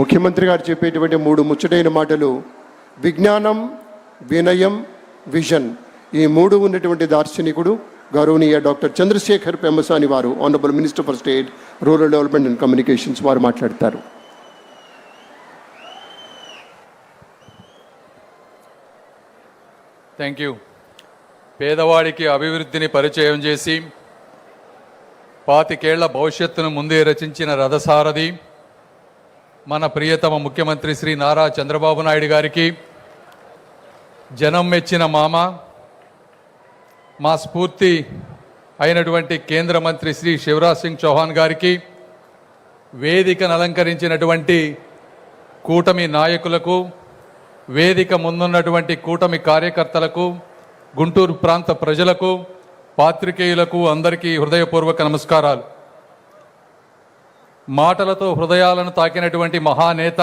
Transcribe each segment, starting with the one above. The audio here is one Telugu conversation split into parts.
ముఖ్యమంత్రి గారు చెప్పేటువంటి 3 ముచ్చటైన మాటలు విజ్ఞానం, వినయం, విజన్. ఈ 3 ఉన్నటువంటి దార్శనికుడు గౌరవనీయ డాక్టర్ చంద్రశేఖర్ పెమ్మసాని వారు, honourable minister for state rural development and communications వారు మాట్లాడతారు. Thank you. పేదవాడికి అభివృద్ధిని పరిచయం చేసి 25 ఏళ్ల భవిష్యత్తును ముందే రచించిన రథసారథి మన ప్రియతమ ముఖ్యమంత్రి శ్రీ నారా చంద్రబాబు నాయుడు గారికి, జనం మెచ్చిన మామ, మా స్ఫూర్తి అయినటువంటి కేంద్ర మంత్రి శ్రీ శివరాజ్ సింగ్ చౌహాన్ గారికి, వేదికను అలంకరించినటువంటి కూటమి నాయకులకు, వేదిక ముందున్నటువంటి కూటమి కార్యకర్తలకు, గుంటూరు ప్రాంత ప్రజలకు, పాత్రికేయులకు అందరికీ హృదయపూర్వక నమస్కారాలు. మాటలతో హృదయాలను తాకినటువంటి మహానేత,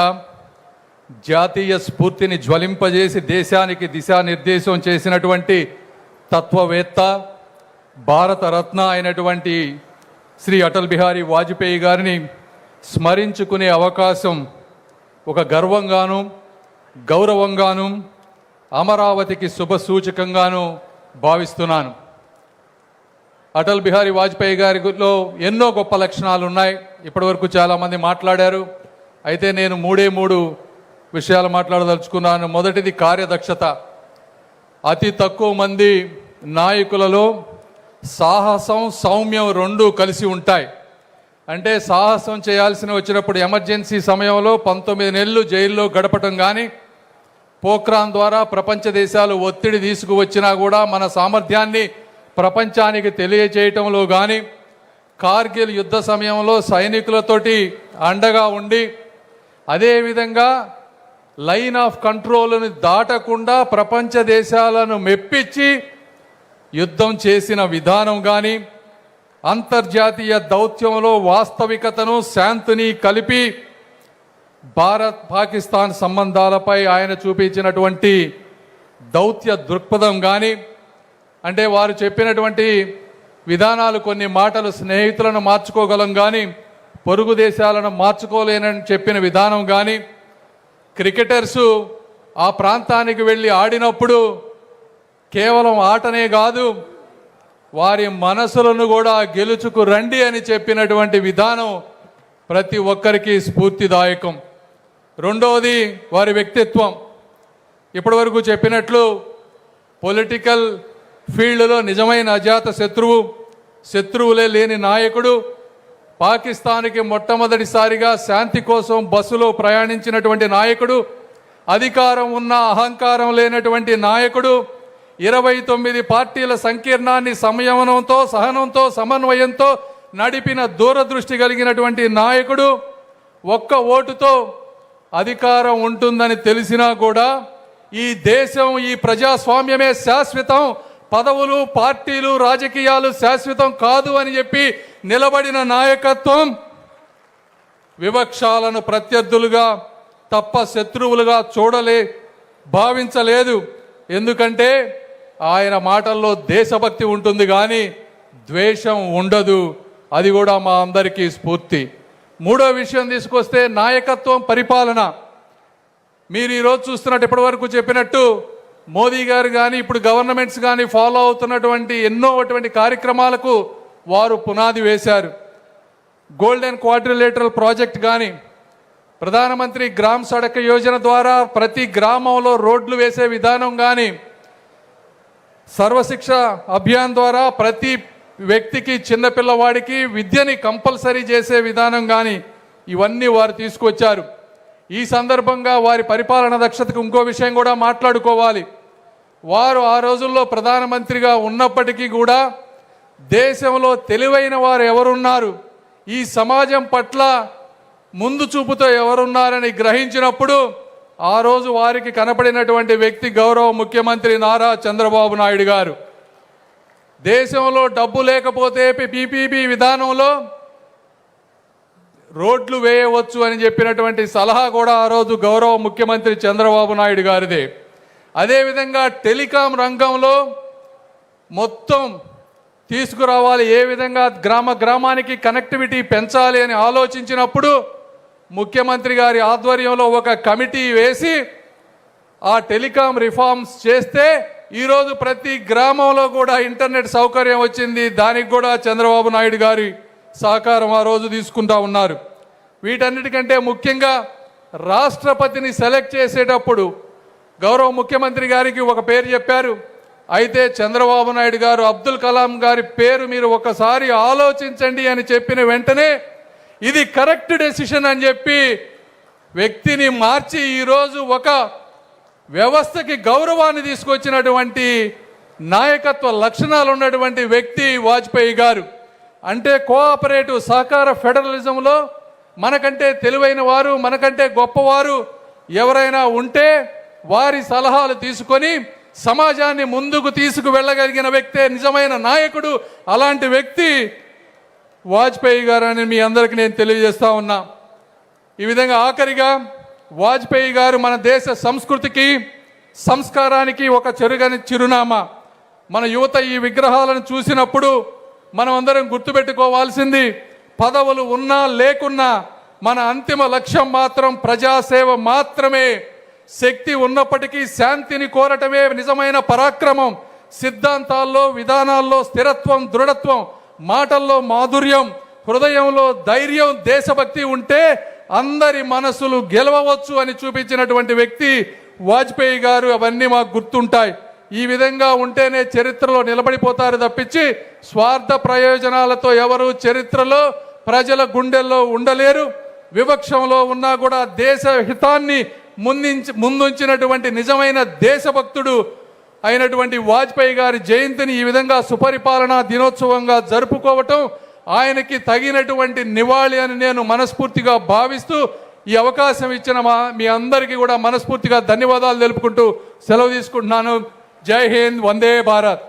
జాతీయ స్ఫూర్తిని జ్వలింపజేసి దేశానికి దిశానిర్దేశం చేసినటువంటి తత్వవేత్త, భారతరత్న అయినటువంటి శ్రీ అటల్ బిహారీ వాజ్పేయి గారిని స్మరించుకునే అవకాశం ఒక గర్వంగాను, గౌరవంగాను, అమరావతికి శుభసూచకంగాను భావిస్తున్నాను. అటల్ బిహారీ వాజ్పేయి గారిలో ఎన్నో గొప్ప లక్షణాలు ఉన్నాయి. ఇప్పటివరకు చాలామంది మాట్లాడారు. అయితే నేను 3 విషయాలు మాట్లాడదలుచుకున్నాను. మొదటిది కార్యదక్షత. అతి తక్కువ మంది నాయకులలో సాహసం, సౌమ్యం 2 కలిసి ఉంటాయి. అంటే సాహసం చేయాల్సిన వచ్చినప్పుడు ఎమర్జెన్సీ సమయంలో 19 నెలలు జైల్లో గడపటం కానీ, పోఖ్రాన్ ద్వారా ప్రపంచ దేశాలు ఒత్తిడి తీసుకువచ్చినా కూడా మన సామర్థ్యాన్ని ప్రపంచానికి తెలియచేయటంలో కానీ, కార్గిల్ యుద్ధ సమయంలో సైనికులతోటి అండగా ఉండి, అదేవిధంగా లైన్ ఆఫ్ కంట్రోల్ని దాటకుండా ప్రపంచ దేశాలను మెప్పించి యుద్ధం చేసిన విధానం కానీ, అంతర్జాతీయ దౌత్యంలో వాస్తవికతను, శాంతిని కలిపి భారత్ పాకిస్తాన్ సంబంధాలపై ఆయన చూపించినటువంటి దౌత్య దృక్పథం కానీ, అంటే వారు చెప్పినటువంటి విధానాలు, కొన్ని మాటలు స్నేహితులను మార్చుకోగలం కానీ పొరుగు దేశాలను మార్చుకోలేనని చెప్పిన విధానం కానీ, క్రికెటర్సు ఆ ప్రాంతానికి వెళ్ళి ఆడినప్పుడు కేవలం ఆటనే కాదు వారి మనసులను కూడా గెలుచుకు రండి అని చెప్పినటువంటి విధానం ప్రతి ఒక్కరికి స్ఫూర్తిదాయకం. రెండవది వారి వ్యక్తిత్వం. ఇప్పటివరకు చెప్పినట్లు పొలిటికల్ ఫీల్డ్లో నిజమైన అజాత శత్రువులే లేని నాయకుడు, పాకిస్తాన్కి మొట్టమొదటిసారిగా శాంతి కోసం బస్సులో ప్రయాణించినటువంటి నాయకుడు, అధికారం ఉన్న అహంకారం లేనటువంటి నాయకుడు, 29 పార్టీల సంకీర్ణాన్ని సంయమనంతో, సహనంతో, సమన్వయంతో నడిపిన దూరదృష్టి కలిగినటువంటి నాయకుడు, ఒక్క ఓటుతో అధికారం ఉంటుందని తెలిసినా కూడా ఈ దేశం, ఈ ప్రజాస్వామ్యమే శాశ్వతం, పదవులు, పార్టీలు, రాజకీయాలు శాశ్వతం కాదు అని చెప్పి నిలబడిన నాయకత్వం, వివక్షాలను ప్రత్యర్థులుగా తప్ప శత్రువులుగా భావించలేదు. ఎందుకంటే ఆయన మాటల్లో దేశభక్తి ఉంటుంది కానీ ద్వేషం ఉండదు. అది కూడా మా అందరికీ స్ఫూర్తి. మూడో విషయం తీసుకొస్తే నాయకత్వం, పరిపాలన. మీరు ఈరోజు చూస్తున్నట్టు, ఇప్పటివరకు చెప్పినట్టు మోదీ గారు కానీ, ఇప్పుడు గవర్నమెంట్స్ కానీ ఫాలో అవుతున్నటువంటి అటువంటి కార్యక్రమాలకు వారు పునాది వేశారు. గోల్డెన్ క్వాడ్రిలేటరల్ ప్రాజెక్ట్ కానీ, ప్రధానమంత్రి గ్రామ్ సడక్ యోజన ద్వారా ప్రతి గ్రామంలో రోడ్లు వేసే విధానం కానీ, సర్వశిక్ష అభియాన్ ద్వారా ప్రతి వ్యక్తికి, చిన్నపిల్లవాడికి విద్యని కంపల్సరీ చేసే విధానం కానీ, ఇవన్నీ వారు తీసుకొచ్చారు. ఈ సందర్భంగా వారి పరిపాలన దక్షతకు ఇంకో విషయం కూడా మాట్లాడుకోవాలి. వారు ఆ రోజుల్లో ప్రధానమంత్రిగా ఉన్నప్పటికీ కూడా దేశంలో తెలివైన వారు ఎవరున్నారు, ఈ సమాజం పట్ల ముందు చూపుతో ఎవరున్నారని గ్రహించినప్పుడు ఆ రోజు వారికి కనపడినటువంటి వ్యక్తి గౌరవ ముఖ్యమంత్రి నారా చంద్రబాబు నాయుడు గారు. దేశంలో డబ్బు లేకపోతే పీపీపీ విధానంలో రోడ్లు వేయవచ్చు అని చెప్పినటువంటి సలహా కూడా ఆ రోజు గౌరవ ముఖ్యమంత్రి చంద్రబాబు నాయుడు గారిదే. అదేవిధంగా టెలికాం రంగంలో మొత్తం తీసుకురావాలి, ఏ విధంగా గ్రామానికి కనెక్టివిటీ పెంచాలి అని ఆలోచించినప్పుడు ముఖ్యమంత్రి గారి ఆధ్వర్యంలో ఒక కమిటీ వేసి ఆ టెలికాం రిఫార్మ్స్ చేస్తే ఈరోజు ప్రతి గ్రామంలో కూడా ఇంటర్నెట్ సౌకర్యం వచ్చింది. దానికి కూడా చంద్రబాబు నాయుడు గారి సహకారం ఆ రోజు తీసుకుంటా ఉన్నారు. వీటన్నిటికంటే ముఖ్యంగా రాష్ట్రపతిని సెలెక్ట్ చేసేటప్పుడు గౌరవ ముఖ్యమంత్రి గారికి ఒక పేరు చెప్పారు. అయితే చంద్రబాబు నాయుడు గారు అబ్దుల్ కలాం గారి పేరు మీరు ఒకసారి ఆలోచించండి అని చెప్పిన వెంటనే ఇది కరెక్ట్ డెసిషన్ అని చెప్పి వ్యక్తిని మార్చి ఈరోజు ఒక వ్యవస్థకి గౌరవాన్ని తీసుకొచ్చినటువంటి నాయకత్వ లక్షణాలు ఉన్నటువంటి వ్యక్తి వాజ్పేయి గారు. అంటే కోఆపరేటివ్ సహకార ఫెడరలిజంలో మనకంటే తెలివైన వారు, మనకంటే గొప్పవారు ఎవరైనా ఉంటే వారి సలహాలు తీసుకొని సమాజాన్ని ముందుకు తీసుకువెళ్ళగలిగిన వ్యక్తే నిజమైన నాయకుడు. అలాంటి వ్యక్తి వాజ్పేయి గారు అని మీ అందరికీ నేను తెలియజేస్తా ఉన్నా. ఈ విధంగా ఆఖరిగా వాజ్పేయి గారు మన దేశ సంస్కృతికి సంస్కారానికి ఒక చెరుగని చిరునామా. మన యువత ఈ విగ్రహాలను చూసినప్పుడు మనం అందరం గుర్తుపెట్టుకోవాల్సింది పదవులు ఉన్నా లేకున్నా మన అంతిమ లక్ష్యం మాత్రం ప్రజాసేవ మాత్రమే. శక్తి ఉన్నప్పటికీ శాంతిని కోరటమే నిజమైన పరాక్రమం. సిద్ధాంతాల్లో విధానాల్లో స్థిరత్వం, దృఢత్వం, మాటల్లో మాధుర్యం, హృదయంలో ధైర్యం, దేశభక్తి ఉంటే అందరి మనసులు గెలవవచ్చు అని చూపించినటువంటి వ్యక్తి వాజ్పేయి గారు. అవన్నీ మాకు గుర్తుంటాయి. ఈ విధంగా ఉంటేనే చరిత్రలో నిలబడిపోతారు తప్పించి స్వార్థ ప్రయోజనాలతో ఎవరు చరిత్రలో ప్రజల గుండెల్లో ఉండలేరు. వివక్షంలో ఉన్నా కూడా దేశ హితాన్ని ముందుంచినటువంటి నిజమైన దేశభక్తుడు అయినటువంటి వాజ్పేయి గారి జయంతిని ఈ విధంగా సుపరిపాలనా దినోత్సవంగా జరుపుకోవటం ఆయనకి తగినటువంటి నివాళి అని నేను మనస్ఫూర్తిగా భావిస్తూ ఈ అవకాశం ఇచ్చిన మీ అందరికీ కూడా మనస్ఫూర్తిగా ధన్యవాదాలు తెలుపుకుంటూ సెలవు తీసుకుంటున్నాను. జై హింద్, వందే భారత్.